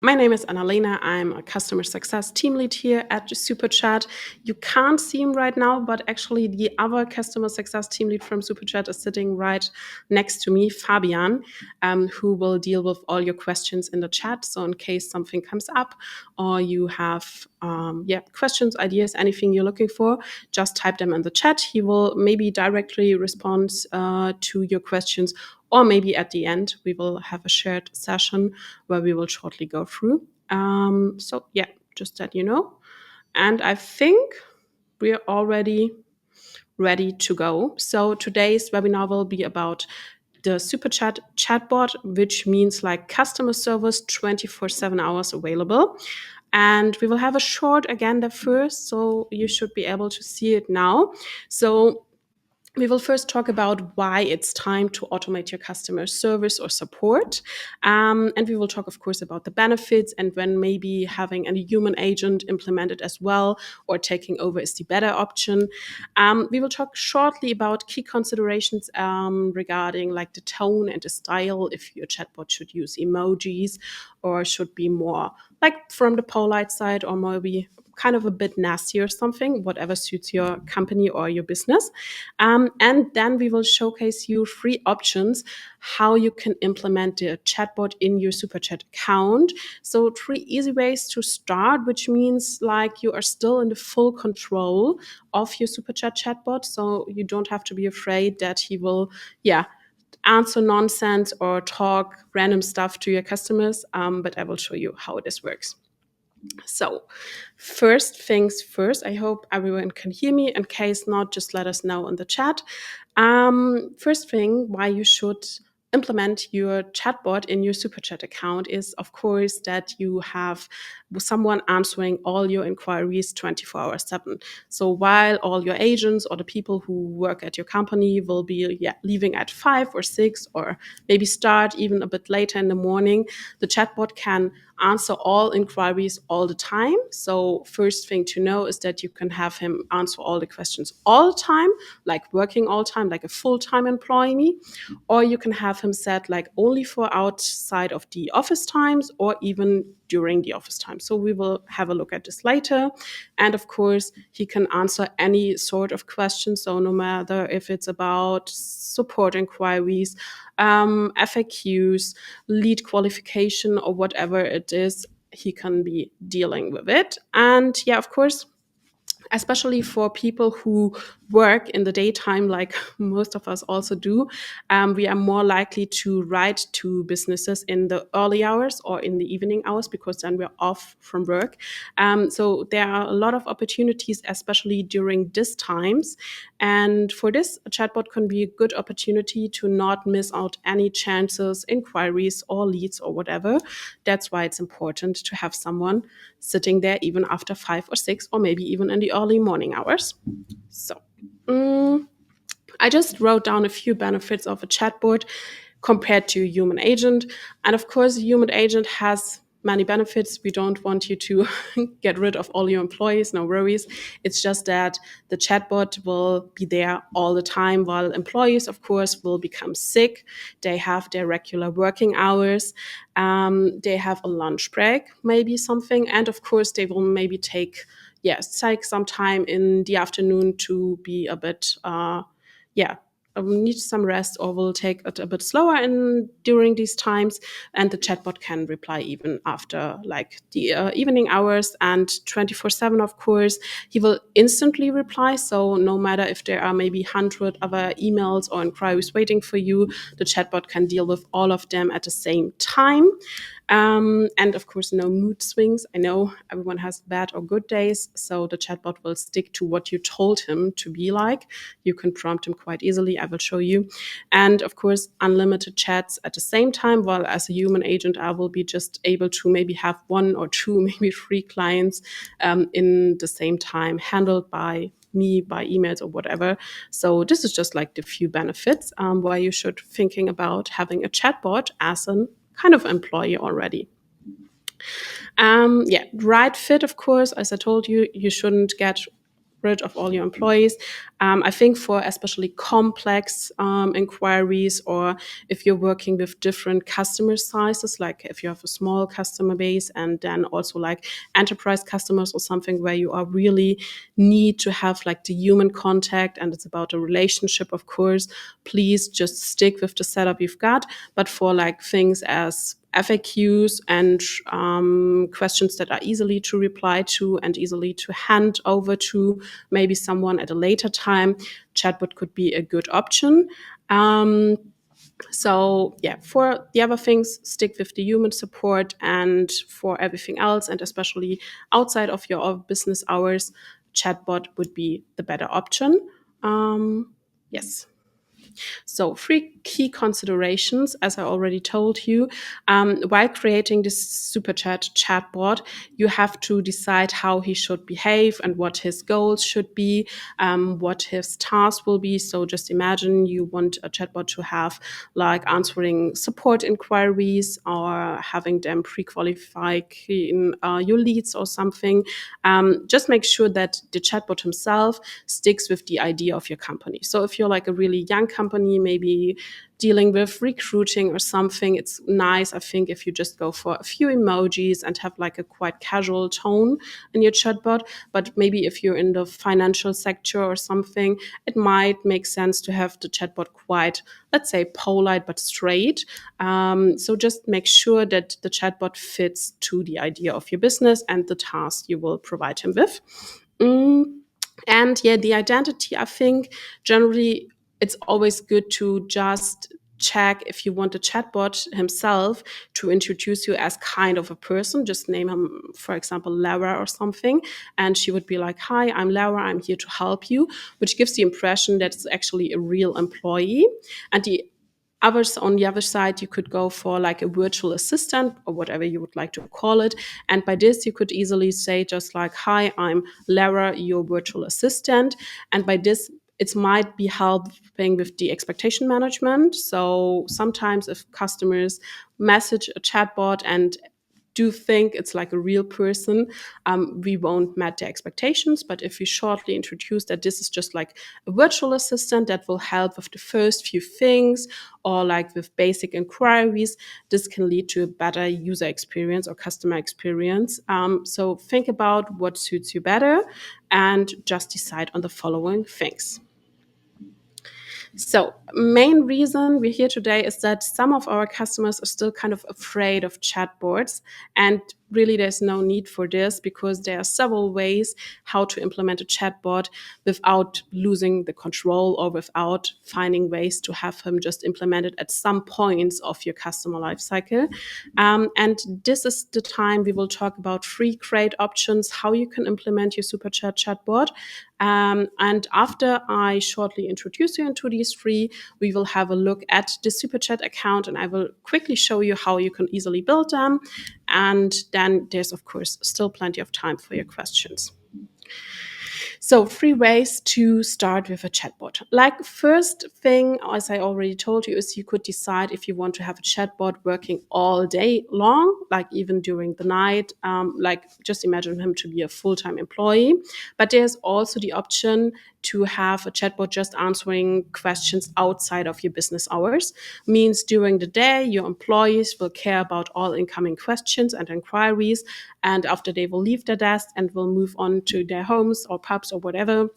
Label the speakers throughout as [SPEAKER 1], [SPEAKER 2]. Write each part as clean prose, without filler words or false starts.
[SPEAKER 1] My name is Annalena. I'm a customer success team lead here at Superchat. You can't see him right now, but actually the other customer success team lead from Superchat is sitting right next to me, Fabian, who will deal with all your questions in the chat. So in case something comes up or you have questions, ideas, anything you're looking for, just type them in the chat. He will maybe directly respond to your questions, or maybe at the end, we will have a shared session where we will shortly go through. Just that you know. And I think we're already ready to go. So today's webinar will be about the Superchat chatbot, which means like customer service 24/7 hours available. And we will have a short agenda first, so you should be able to see it now. So we will first talk about why it's time to automate your customer service or support. And we will talk, of course, about the benefits and when maybe having a human agent implemented as well or taking over is the better option. We will talk shortly about key considerations regarding like the tone and the style, if your chatbot should use emojis or should be more like from the polite side or maybe kind of a bit nasty or something, whatever suits your company or your business. And then we will showcase you 3 options how you can implement the chatbot in your Superchat account. So 3 easy ways to start, which means like you are still in the full control of your Superchat chatbot. So you don't have to be afraid that he will, answer nonsense or talk random stuff to your customers. But I will show you how this works. So, first things first, I hope everyone can hear me. In case not, just let us know in the chat. First thing, why you should implement your chatbot in your Superchat account is, of course, that you have someone answering all your inquiries 24 hours 7. So while all your agents or the people who work at your company will be leaving at 5 or 6 or maybe start even a bit later in the morning, the chatbot can answer all inquiries all the time. So first thing to know is that you can have him answer all the questions all the time, like working all the time, like a full-time employee, or you can have him set like only for outside of the office times or even during the office time. So we will have a look at this later. And of course, he can answer any sort of question. So no matter if it's about support inquiries, FAQs, lead qualification, or whatever it is, he can be dealing with it. And of course, especially for people who work in the daytime, like most of us also do, we are more likely to write to businesses in the early hours or in the evening hours because then we're off from work. So there are a lot of opportunities, especially during these times. And for this, a chatbot can be a good opportunity to not miss out any chances, inquiries, or leads or whatever. That's why it's important to have someone sitting there even after 5 or 6 or maybe even in the early morning hours. So I just wrote down a few benefits of a chatbot compared to a human agent. And of course, a human agent has many benefits. We don't want you to get rid of all your employees, no worries. It's just that the chatbot will be there all the time while employees, of course, will become sick. They have their regular working hours. They have a lunch break, maybe something. And of course, they will maybe take some time in the afternoon to be a bit, need some rest or will take it a bit slower during these times. And the chatbot can reply even after like the evening hours and 24/7, of course. He will instantly reply. So no matter if there are maybe 100 other emails or inquiries waiting for you, the chatbot can deal with all of them at the same time. And of course, no mood swings. I know everyone has bad or good days, so the chatbot will stick to what you told him to be like. You can prompt him quite easily. I will show you. And of course, unlimited chats at the same time, while as a human agent, I will be just able to maybe have 1 or 2, maybe 3 clients in the same time handled by me by emails or whatever. So this is just like the few benefits why you should thinking about having a chatbot as an kind of employee already. Right fit, of course, as I told you, you shouldn't get rid of all your employees. I think for especially complex inquiries, or if you're working with different customer sizes, like if you have a small customer base and then also like enterprise customers or something where you are really need to have like the human contact and it's about a relationship, of course, please just stick with the setup you've got. But for like things as FAQs and questions that are easily to reply to and easily to hand over to maybe someone at a later time, chatbot could be a good option. So yeah, for the other things, stick with the human support, and for everything else, and especially outside of your business hours, chatbot would be the better option. Yes. So, three key considerations, as I already told you. While creating this Superchat chatbot, you have to decide how he should behave and what his goals should be, what his tasks will be. So, just imagine you want a chatbot to have like answering support inquiries or having them pre-qualify your leads or something. Just make sure that the chatbot himself sticks with the idea of your company. So if you're like a really young company, maybe dealing with recruiting or something, it's nice, I think, if you just go for a few emojis and have like a quite casual tone in your chatbot. But maybe if you're in the financial sector or something, it might make sense to have the chatbot quite, let's say, polite but straight. So just make sure that the chatbot fits to the idea of your business and the task you will provide him with. And yeah, the identity, I think generally it's always good to just check if you want the chatbot himself to introduce you as kind of a person. Just name him, for example, Lara or something. And she would be like, "Hi, I'm Lara. I'm here to help you," which gives the impression that it's actually a real employee. And the others on the other side, you could go for like a virtual assistant or whatever you would like to call it. And by this, you could easily say just like, "Hi, I'm Lara, your virtual assistant." And by this, it might be helping with the expectation management. So sometimes if customers message a chatbot and do think it's like a real person, we won't met their expectations. But if we shortly introduce that this is just like a virtual assistant that will help with the first few things or like with basic inquiries, this can lead to a better user experience or customer experience. So think about what suits you better and just decide on the following things. So, main reason we're here today is that some of our customers are still kind of afraid of chatbots, and really there's no need for this because there are several ways how to implement a chatbot without losing the control or without finding ways to have him just implemented at some points of your customer lifecycle. And this is the time we will talk about three great options how you can implement your Superchat chatbot. And after I shortly introduce you into these three, we will have a look at the Superchat account and I will quickly show you how you can easily build them. And then there's, of course, still plenty of time for your questions. So, three ways to start with a chatbot. Like, first thing, as I already told you, is you could decide if you want to have a chatbot working all day long, like even during the night. Like, just imagine him to be a full-time employee. But there's also the option to have a chatbot just answering questions outside of your business hours. Means during the day, your employees will care about all incoming questions and inquiries. And after they will leave their desk and will move on to their homes or pubs or whatever,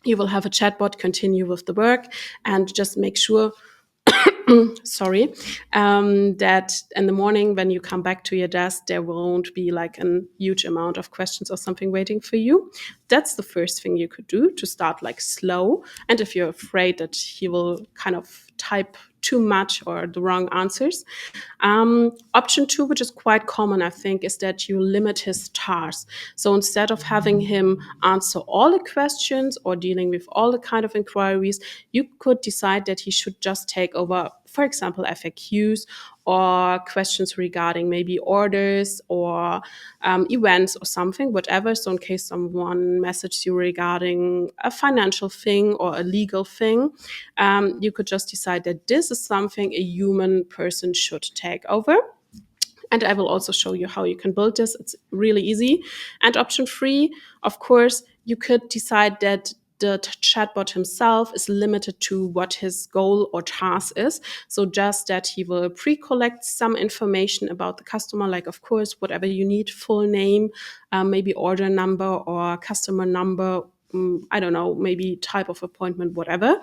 [SPEAKER 1] you will have a chatbot continue with the work and just make sure sorry, that in the morning when you come back to your desk, there won't be like a huge amount of questions or something waiting for you. That's the first thing you could do to start like slow. And if you're afraid that he will kind of type too much or the wrong answers. Option two, which is quite common, I think, is that you limit his tasks. So instead of having him answer all the questions or dealing with all the kind of inquiries, you could decide that he should just take over, for example, FAQs or questions regarding maybe orders or events or something, whatever. So in case someone messaged you regarding a financial thing or a legal thing, you could just decide that this is something a human person should take over. And I will also show you how you can build this. It's really easy. And option 3, of course, you could decide that the chatbot himself is limited to what his goal or task is. So just that he will pre-collect some information about the customer, like, of course, whatever you need, full name, maybe order number or customer number, I don't know, maybe type of appointment, whatever.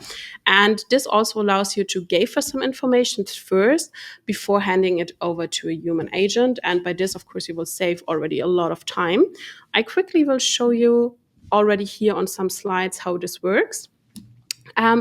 [SPEAKER 1] And this also allows you to gather some information first before handing it over to a human agent. And by this, of course, you will save already a lot of time. I quickly will show you already here on some slides how this works.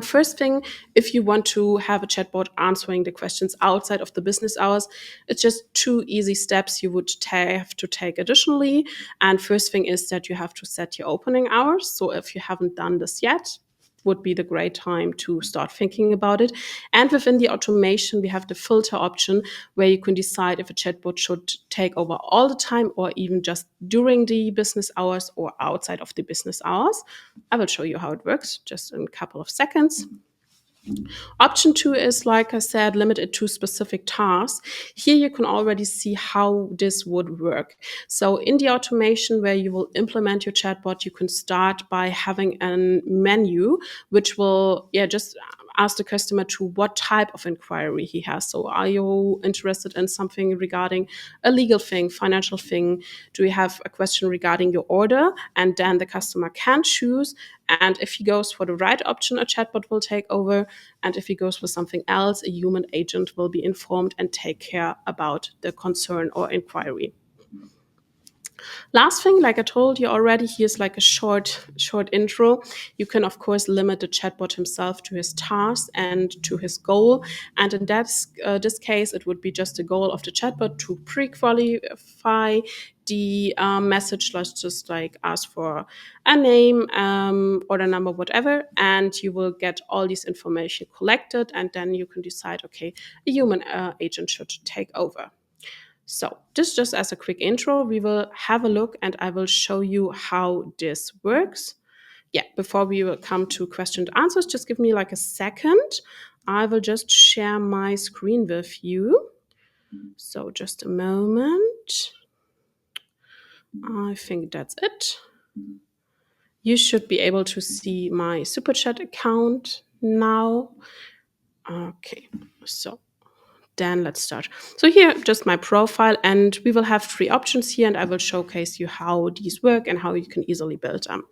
[SPEAKER 1] First thing, if you want to have a chatbot answering the questions outside of the business hours, it's just 2 easy steps you would have to take additionally. And first thing is that you have to set your opening hours. So if you haven't done this yet, would be the great time to start thinking about it. And within the automation, we have the filter option where you can decide if a chatbot should take over all the time or even just during the business hours or outside of the business hours. I will show you how it works just in a couple of seconds. Option 2 is, like I said, limited to specific tasks. Here you can already see how this would work. So in the automation where you will implement your chatbot, you can start by having a menu which will just ask the customer to what type of inquiry he has. So are you interested in something regarding a legal thing, financial thing? Do you have a question regarding your order? And then the customer can choose. And if he goes for the right option, a chatbot will take over. And if he goes for something else, a human agent will be informed and take care about the concern or inquiry. Last thing, like I told you already, here's like a short intro. You can, of course, limit the chatbot himself to his task and to his goal. And in this case, it would be just the goal of the chatbot to pre-qualify the message. Let's just like ask for a name, order number, whatever, and you will get all these information collected, and then you can decide, okay, a human agent should take over. So this just as a quick intro, we will have a look and I will show you how this works. Yeah, before we will come to question and answers, just give me like a second. I will just share my screen with you. So just a moment. I think that's it. You should be able to see my Superchat account now. Okay, so then let's start. So here, just my profile, and we will have 3 options here, and I will showcase you how these work and how you can easily build them.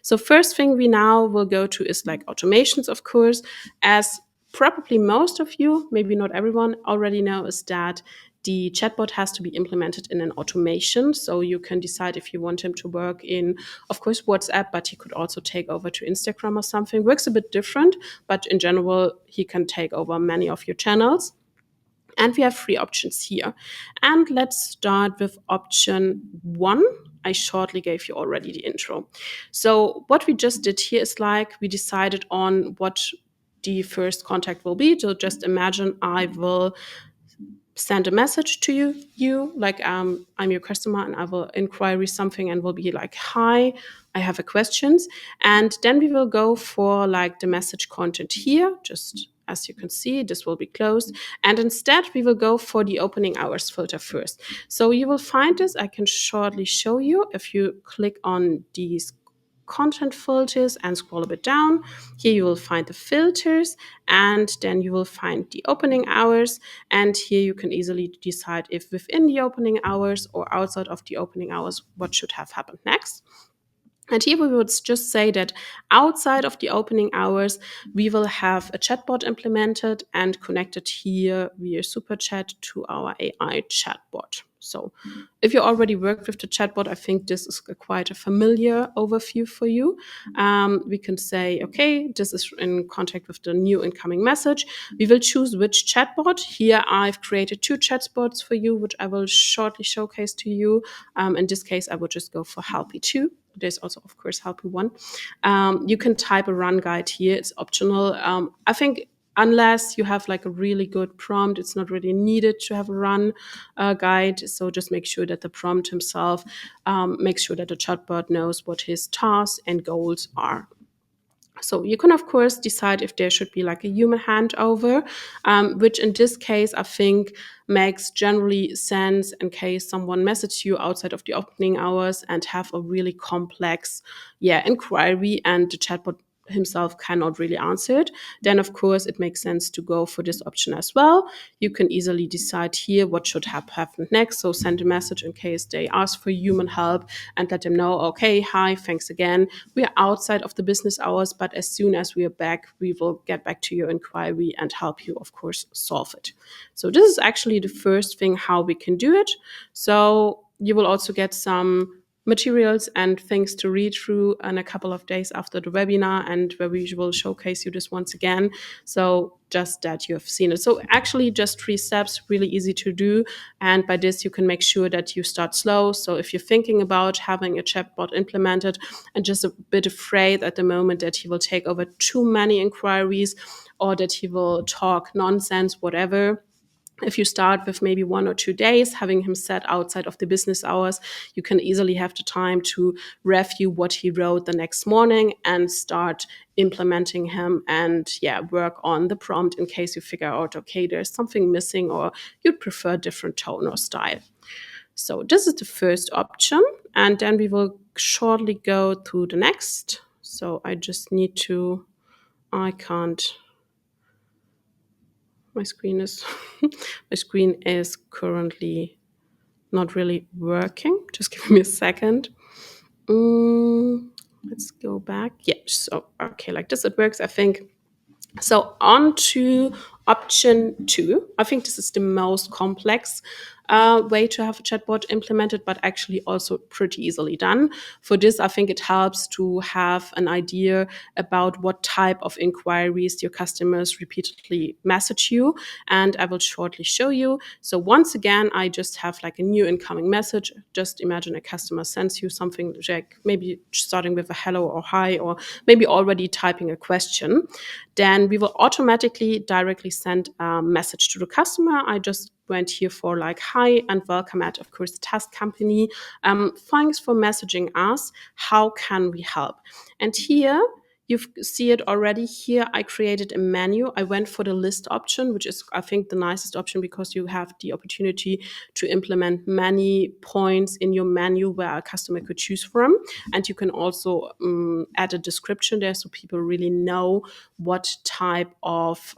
[SPEAKER 1] So first thing we now will go to is like automations, of course. As probably most of you, maybe not everyone, already know, is that the chatbot has to be implemented in an automation. So you can decide if you want him to work in, of course, WhatsApp, but he could also take over to Instagram or something. Works a bit different, but in general, he can take over many of your channels. And we have 3 options here. And let's start with option 1. I shortly gave you already the intro. So what we just did here is like we decided on what the first contact will be. So just imagine I will send a message to you like I'm your customer and I will inquire something and will be like, hi, I have a questions. And then we will go for like the message content here. Just as you can see, this will be closed. And instead we will go for the opening hours filter first. So you will find this, I can shortly show you if you click on these content filters and scroll a bit down. Here you will find the filters and then you will find the opening hours. And here you can easily decide if within the opening hours or outside of the opening hours, what should have happened next. And here we would just say that outside of the opening hours, we will have a chatbot implemented and connected here via Superchat to our AI chatbot. So if you already worked with the chatbot, I think this is quite a familiar overview for you. We can say, okay, this is in contact with the new incoming message. We will choose which chatbot. Here I've created 2 chatbots for you, which I will shortly showcase to you. In this case, I would just go for Helpy 2. There's also, of course, Helpy 1. You can type a run guide here. It's optional. I think unless you have like a really good prompt, it's not really needed to have a run guide. So just make sure that the prompt himself makes sure that the chatbot knows what his tasks and goals are. So you can, of course, decide if there should be like a human handover, which in this case, I think makes generally sense in case someone messages you outside of the opening hours and have a really complex, inquiry, and the chatbot himself cannot really answer it. Then, of course, it makes sense to go for this option as well. You can easily decide here what should have happened next. So send a message in case they ask for human help and let them know, okay, hi, thanks again. We are outside of the business hours, but as soon as we are back, we will get back to your inquiry and help you, of course, solve it. So this is actually the first thing how we can do it. So you will also get some materials and things to read through in a couple of days after the webinar, and where we will showcase you this once again. So just that you have seen it. So actually just 3 steps, really easy to do. And by this, you can make sure that you start slow. So if you're thinking about having a chatbot implemented and just a bit afraid at the moment that he will take over too many inquiries or that he will talk nonsense, whatever, if you start with maybe 1 or 2 days, having him set outside of the business hours, you can easily have the time to review what he wrote the next morning and start implementing him and work on the prompt in case you figure out, okay, there's something missing or you'd prefer a different tone or style. So this is the first option. And then we will shortly go to the next. So I just need to, I can't, my screen is my screen is currently not really working. Just give me a second. Let's go back. Yeah, so okay, like this it works, I think. So on to option 2. I think this is the most complex way to have a chatbot implemented, but actually also pretty easily done. For this, I think it helps to have an idea about what type of inquiries your customers repeatedly message you. And I will shortly show you. So once again, I just have like a new incoming message. Just imagine a customer sends you something, like maybe starting with a hello or hi, or maybe already typing a question. Then we will automatically directly send a message to the customer. I just went here for like hi and welcome at, of course, the task company. Thanks for messaging us. How can we help? And here you see it already. Here I created a menu. I went for the list option, which is, I think, the nicest option because you have the opportunity to implement many points in your menu where a customer could choose from. And you can also add a description there so people really know what type of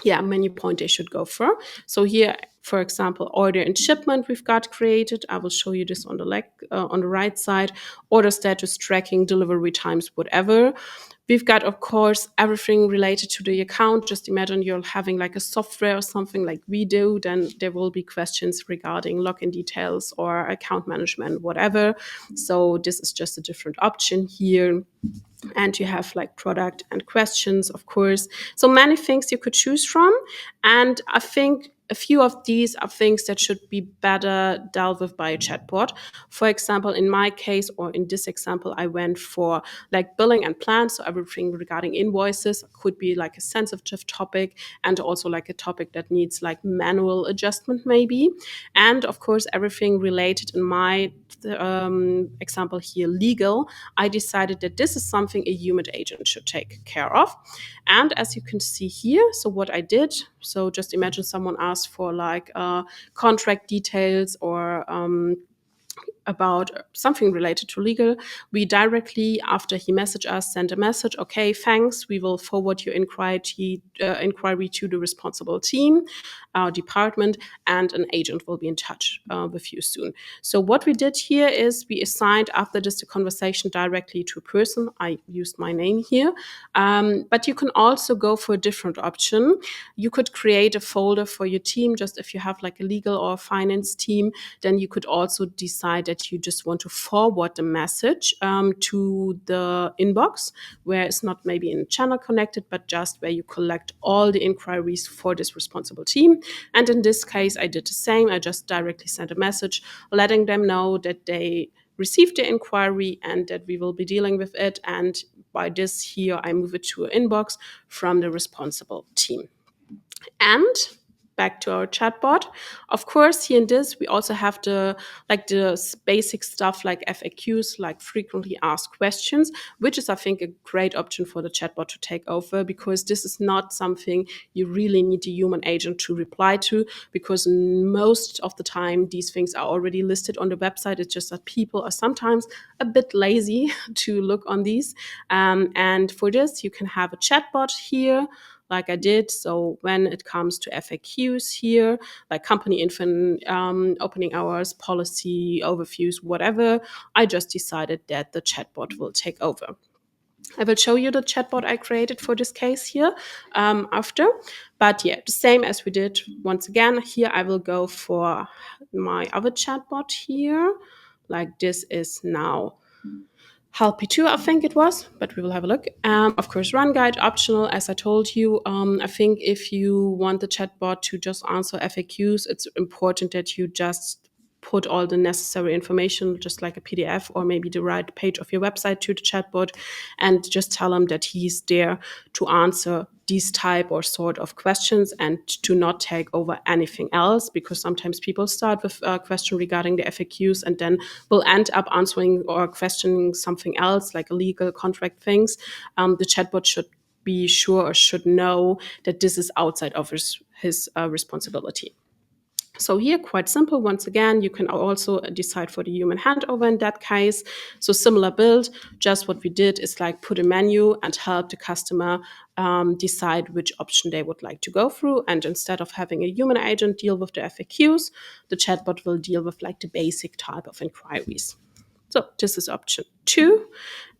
[SPEAKER 1] menu point they should go for. So here, for example, order and shipment we've got created. I will show you this on the right side. Order status, tracking, delivery times, whatever. We've got, of course, everything related to the account. Just imagine you're having like a software or something like we do, then there will be questions regarding login details or account management, whatever. So this is just a different option here. And you have like product and questions, of course. So many things you could choose from. And I think a few of these are things that should be better dealt with by a chatbot. For example, in my case, or in this example, I went for like billing and plans. So everything regarding invoices could be like a sensitive topic and also like a topic that needs like manual adjustment maybe. And of course, everything related in my example here, legal, I decided that this is something a human agent should take care of. And as you can see here, so what I did, so just imagine someone asked for like contract details or about something related to legal. We directly, after he messaged us, sent a message, okay, thanks, we will forward your inquiry to the responsible team, our department, and an agent will be in touch with you soon. So what we did here is we assigned after this the conversation directly to a person. I used my name here, but you can also go for a different option. You could create a folder for your team. Just if you have like a legal or finance team, then you could also decide that you just want to forward the message to the inbox, where it's not maybe in a channel connected, but just where you collect all the inquiries for this responsible team. And in this case, I did the same. I just directly sent a message letting them know that they received the inquiry and that we will be dealing with it. And by this here, I move it to an inbox from the responsible team. And back to our chatbot. Of course, here in this, we also have the basic stuff like FAQs, like frequently asked questions, which is, I think, a great option for the chatbot to take over, because this is not something you really need a human agent to reply to, because most of the time these things are already listed on the website. It's just that people are sometimes a bit lazy to look on these. And for this, you can have a chatbot here, like I did. So when it comes to FAQs here, like company info, opening hours, policy overviews, whatever, I just decided that the chatbot will take over. I will show you the chatbot I created for this case here after. But yeah, the same as we did once again. Here I will go for my other chatbot here. Like this is now Helpy 2, I think it was, but we will have a look. Of course, run guide optional, as I told you. I think if you want the chatbot to just answer FAQs, it's important that you just put all the necessary information, just like a PDF or maybe the right page of your website, to the chatbot, and just tell him that he's there to answer these type or sort of questions and to not take over anything else, because sometimes people start with a question regarding the FAQs and then will end up answering or questioning something else, like legal contract things. The chatbot should be sure or should know that this is outside of his responsibility. So here, quite simple. Once again, you can also decide for the human handover in that case. So similar build, just what we did is like put a menu and help the customer decide which option they would like to go through. And instead of having a human agent deal with the FAQs, the chatbot will deal with like the basic type of inquiries. So this is option 2.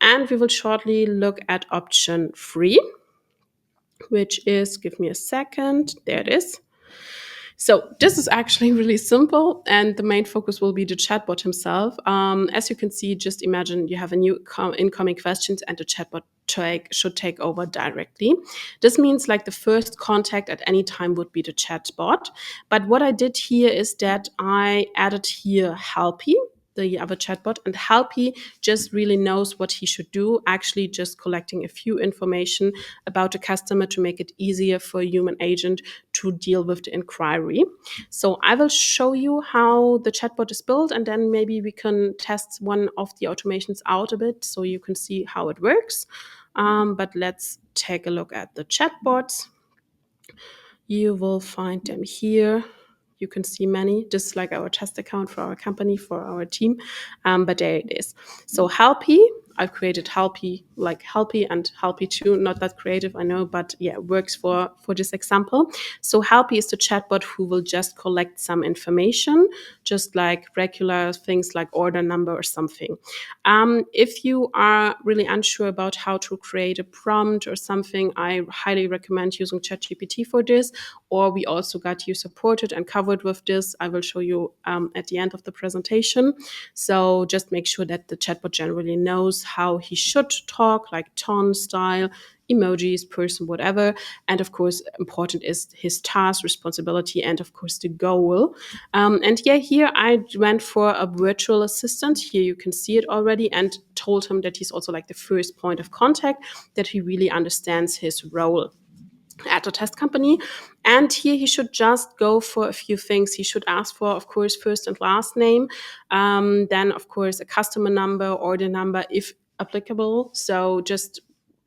[SPEAKER 1] And we will shortly look at option 3, which is, give me a second, there it is. So this is actually really simple, and the main focus will be the chatbot himself. As you can see, just imagine you have a new incoming questions, and the chatbot should take over directly. This means like the first contact at any time would be the chatbot. But what I did here is that I added here Helpy, the other chatbot, and Helpy just really knows what he should do, actually just collecting a few information about the customer to make it easier for a human agent to deal with the inquiry. So I will show you how the chatbot is built, and then maybe we can test one of the automations out a bit so you can see how it works. But let's take a look at the chatbots. You will find them here. You can see many. This is like our test account for our company, for our team. But there it is. So Helpy, I've created Helpy, like Helpy and Helpy 2. Not that creative, I know, but yeah, it works for this example. So Helpy is the chatbot who will just collect some information, just like regular things like order number or something. If you are really unsure about how to create a prompt or something, I highly recommend using ChatGPT for this. Or we also got you supported and covered with this. I will show you at the end of the presentation. So just make sure that the chatbot generally knows how he should talk, like tone, style, emojis, person, whatever. And of course, important is his task, responsibility, and of course the goal. And yeah, here I went for a virtual assistant. Here you can see it already, and told him that he's also like the first point of contact, that he really understands his role at a test company. And here he should just go for a few things. He should ask for, of course, first and last name, then, of course, a customer number, order number, if applicable. So just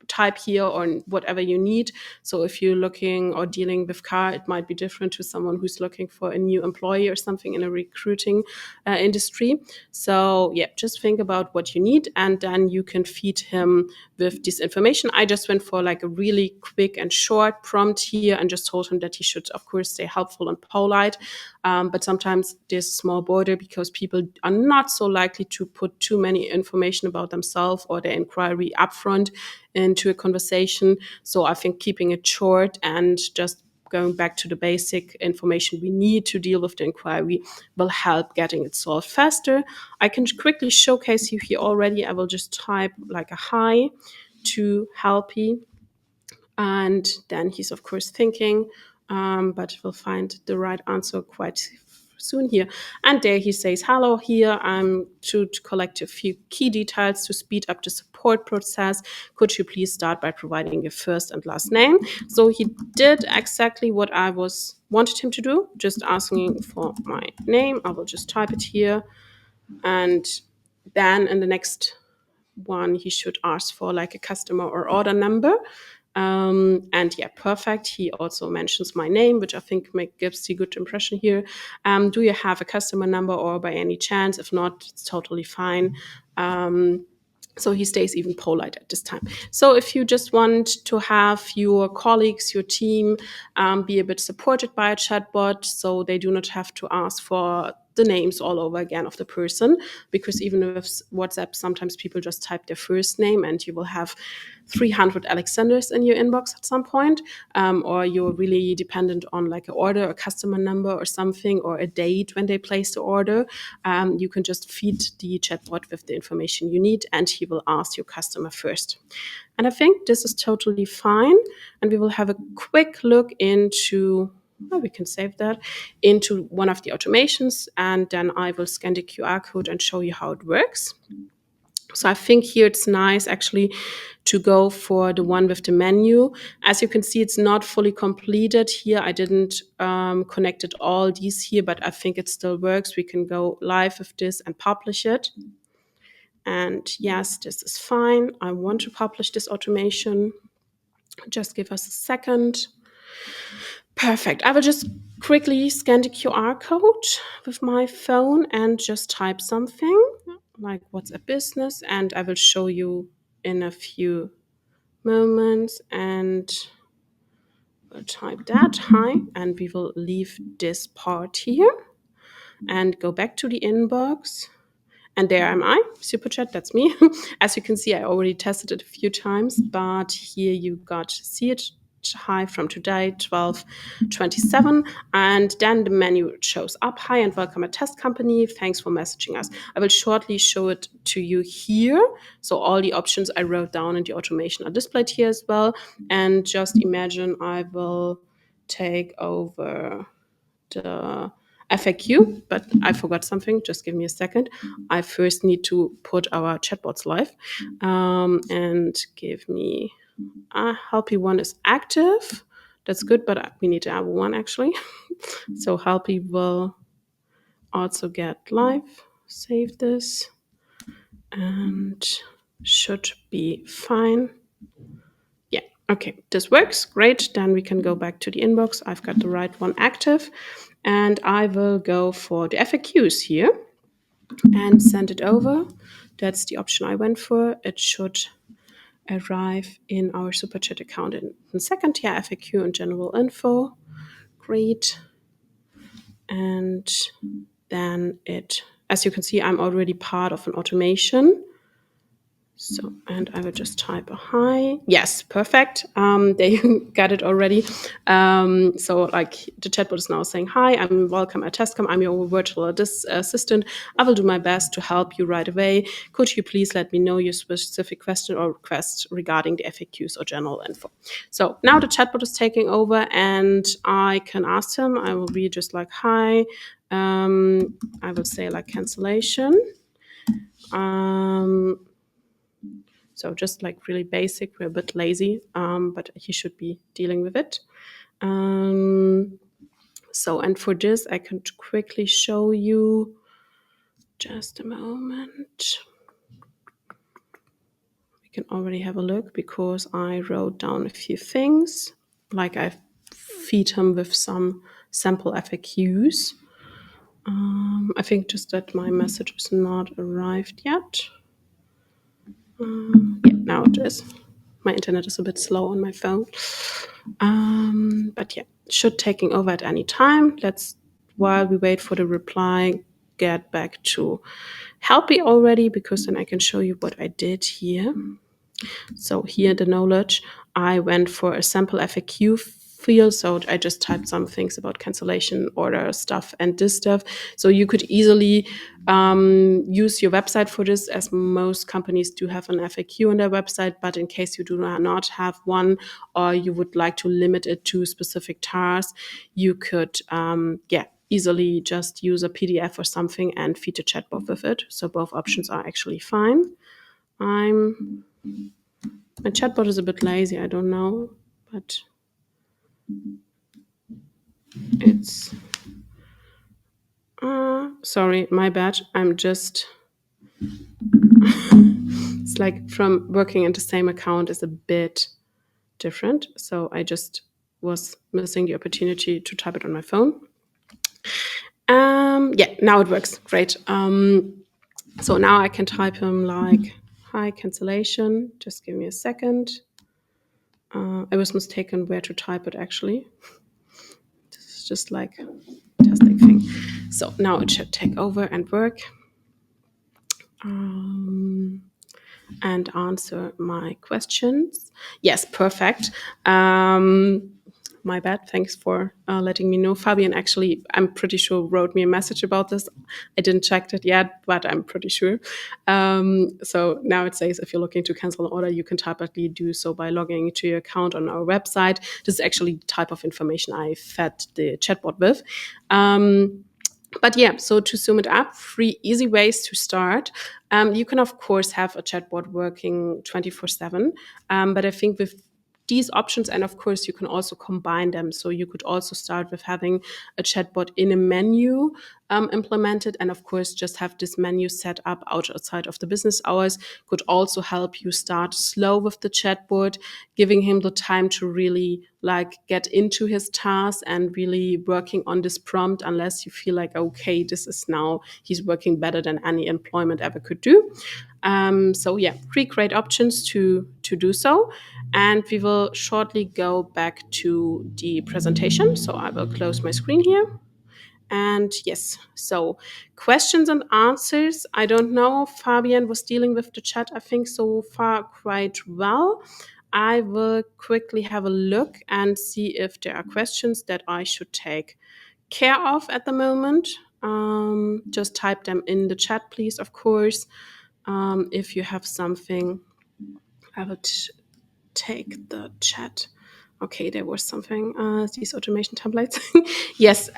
[SPEAKER 1] type here on whatever you need. So if you're looking or dealing with car, it might be different to someone who's looking for a new employee or something in a recruiting industry. So yeah, just think about what you need, and then you can feed him with this information. I just went for like a really quick and short prompt here and just told him that he should, of course, stay helpful and polite. But sometimes there's a small border, because people are not so likely to put too many information about themselves or their inquiry upfront into a conversation. So I think keeping it short and just going back to the basic information we need to deal with the inquiry will help getting it solved faster. I can quickly showcase you here already. I will just type like a hi to Helpy, and then he's of course thinking, but will find the right answer quite soon here. And there he says, hello, here I'm to collect a few key details to speed up the support process. Could you please start by providing your first and last name? So he did exactly what I wanted him to do, just asking for my name. I will just type it here. And then in the next one, he should ask for like a customer or order number. And yeah, perfect. He also mentions my name, which I think gives the good impression here. Do you have a customer number or by any chance? If not, it's totally fine. So he stays even polite at this time. So if you just want to have your colleagues, your team, be a bit supported by a chatbot, so they do not have to ask for the names all over again of the person, because even with WhatsApp, sometimes people just type their first name and you will have 300 Alexanders in your inbox at some point, or you're really dependent on like an order, a customer number or something, or a date when they place the order. You can just feed the chatbot with the information you need and he will ask your customer first. And I think this is totally fine. And we will have a quick look into, we can save that, into one of the automations. And then I will scan the QR code and show you how it works. So I think here it's nice actually to go for the one with the menu. As you can see, it's not fully completed here. I didn't connect it all these here, but I think it still works. We can go live with this and publish it. And yes, this is fine. I want to publish this automation. Just give us a second. Perfect. I will just quickly scan the QR code with my phone and just type something like WhatsApp business, and I will show you in a few moments. And we'll type that, hi, and we will leave this part here and go back to the inbox. And there am I, Superchat, that's me. As you can see, I already tested it a few times, but here you got to see it. Hi from today, 12/27. And then the menu shows up. Hi and welcome at Test Company. Thanks for messaging us. I will shortly show it to you here. So all the options I wrote down in the automation are displayed here as well. And just imagine I will take over the FAQ, but I forgot something. Just give me a second. I first need to put our chatbots live, and give me Helpy one is active. That's good, but we need to have one actually. So Helpy will also get live. Save this and should be fine. Yeah, okay, this works. Great. Then we can go back to the inbox. I've got the right one active. And I will go for the FAQs here and send it over. That's the option I went for. It should arrive in our Superchat account in a second. Yeah, FAQ and general info. Great. And then as you can see, I'm already part of an automation. So, and I will just type a hi. Yes, perfect. They got it already. So like the chatbot is now saying, hi, I'm welcome at Testcom. I'm your virtual assistant. I will do my best to help you right away. Could you please let me know your specific question or request regarding the FAQs or general info? So now the chatbot is taking over and I can ask him. I will be just like, hi. I will say like cancellation. So just like really basic, we're a bit lazy, but he should be dealing with it. So, and for this, I can quickly show you, just a moment. We can already have a look because I wrote down a few things, like I feed him with some sample FAQs. I think just that my message is not arrived yet. Yeah, now it is. My internet is a bit slow on my phone. But yeah, it should taking over at any time. Let's, while we wait for the reply, get back to Helpy already, because then I can show you what I did here. So here, the knowledge, I went for a sample FAQ field. So I just typed some things about cancellation, order stuff, and this stuff. So you could easily use your website for this, as most companies do have an FAQ on their website. But in case you do not have one, or you would like to limit it to specific tasks, you could, easily just use a PDF or something and feed a chatbot with it. So both options are actually fine. My chatbot is a bit lazy, I don't know, but it's sorry, my bad. It's like from working in the same account is a bit different. So I just was missing the opportunity to type it on my phone. Yeah, now it works. Great. So now I can type him like, hi, cancellation. Just give me a second. I was mistaken where to type it actually. This is just like a testing thing. So now it should take over and work. And answer my questions. Yes, perfect. My bad. Thanks for letting me know. Fabian actually, I'm pretty sure, wrote me a message about this. I didn't check it yet, but I'm pretty sure. So now it says if you're looking to cancel an order, you can typically do so by logging into your account on our website. This is actually the type of information I fed the chatbot with. But yeah, so to sum it up, 3 easy ways to start. You can, of course, have a chatbot working 24/7. But I think with these options, and of course, you can also combine them. So you could also start with having a chatbot in a menu implemented, and of course, just have this menu set up outside of the business hours could also help you start slow with the chatbot, giving him the time to really like get into his task and really working on this prompt unless you feel like, okay, this is now, he's working better than any employment ever could do. So yeah, 3 great options to do so. And we will shortly go back to the presentation. So I will close my screen here. And yes, so questions and answers. I don't know. Fabian was dealing with the chat, I think, so far quite well. I will quickly have a look and see if there are questions that I should take care of at the moment. Just type them in the chat, please, of course. If you have something, I will take the chat. Okay, there was something, these automation templates. Yes,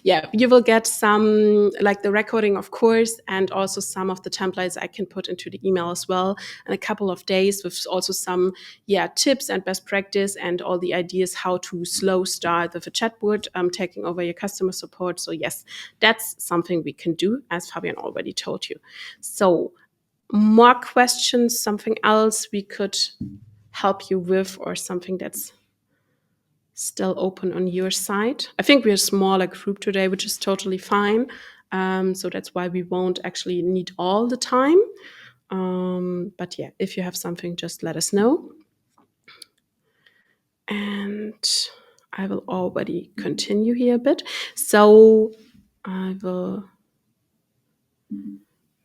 [SPEAKER 1] yeah, you will get some, like the recording, of course, and also some of the templates I can put into the email as well, and a couple of days with also some, yeah, tips and best practice and all the ideas how to slow start with a chatbot, taking over your customer support. So yes, that's something we can do, as Fabian already told you. So more questions, something else we could help you with, or something that's still open on your side? I think we're a smaller group today, which is totally fine. So that's why we won't actually need all the time. But yeah, if you have something, just let us know. And I will already continue here a bit. So I will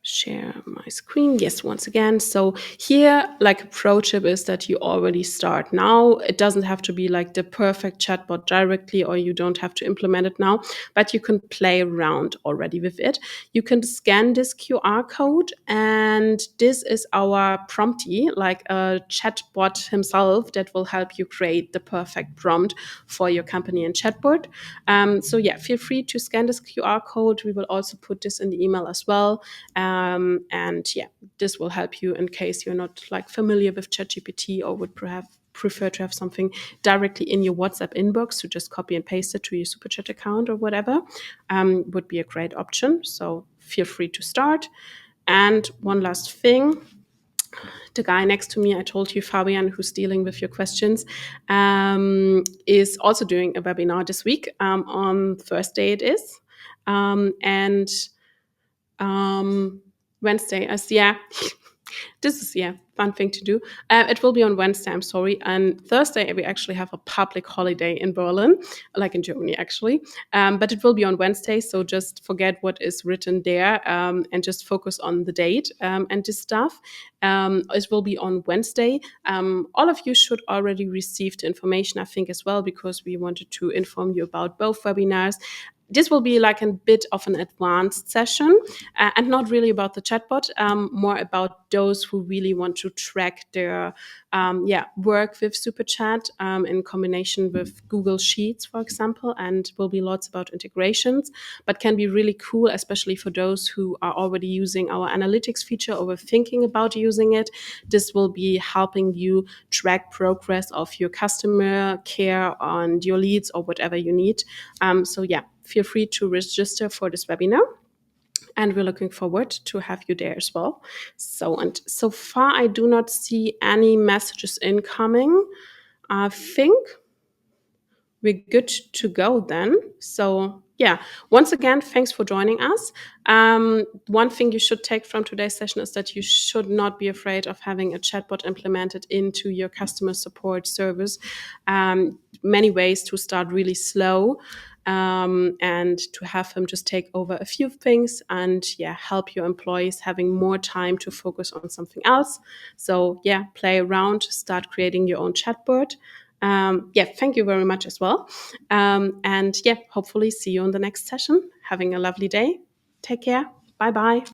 [SPEAKER 1] share my screen. Yes, once again. So here, like a pro tip is that you already start now. It doesn't have to be like the perfect chatbot directly, or you don't have to implement it now, but you can play around already with it. You can scan this QR code, and this is our promptee, like a chatbot himself that will help you create the perfect prompt for your company and chatbot. So yeah, feel free to scan this QR code. We will also put this in the email as well. And yeah, this will help you in case you're not like familiar with ChatGPT or would perhaps prefer to have something directly in your WhatsApp inbox to just copy and paste it to your Superchat account or whatever, would be a great option. So feel free to start. And one last thing, the guy next to me, I told you, Fabian, who's dealing with your questions, is also doing a webinar this week. On Thursday it is. And Wednesday, as yeah, this is fun thing to do. It will be on Wednesday, I'm sorry. And Thursday we actually have a public holiday in Berlin, like in Germany actually. But it will be on Wednesday, so just forget what is written there, and just focus on the date and this stuff. It will be on Wednesday. All of you should already receive the information, I think, as well, because we wanted to inform you about both webinars. this will be like a bit of an advanced session, and not really about the chatbot, more about those who really want to track their work with Superchat in combination with Google Sheets, for example, and will be lots about integrations, but can be really cool, especially for those who are already using our analytics feature or were thinking about using it. This will be helping you track progress of your customer care and your leads or whatever you need. So yeah, feel free to register for this webinar, and we're looking forward to have you there as well. And so far, I do not see any messages incoming. I think we're good to go then. So yeah, once again, thanks for joining us. One thing you should take from today's session is that you should not be afraid of having a chatbot implemented into your customer support service. Many ways to start really slow, and to have them just take over a few things and help your employees having more time to focus on something else. So yeah, play around, start creating your own chatbot. Thank you very much as well. And hopefully see you on the next session. Having a lovely day. Take care. Bye bye.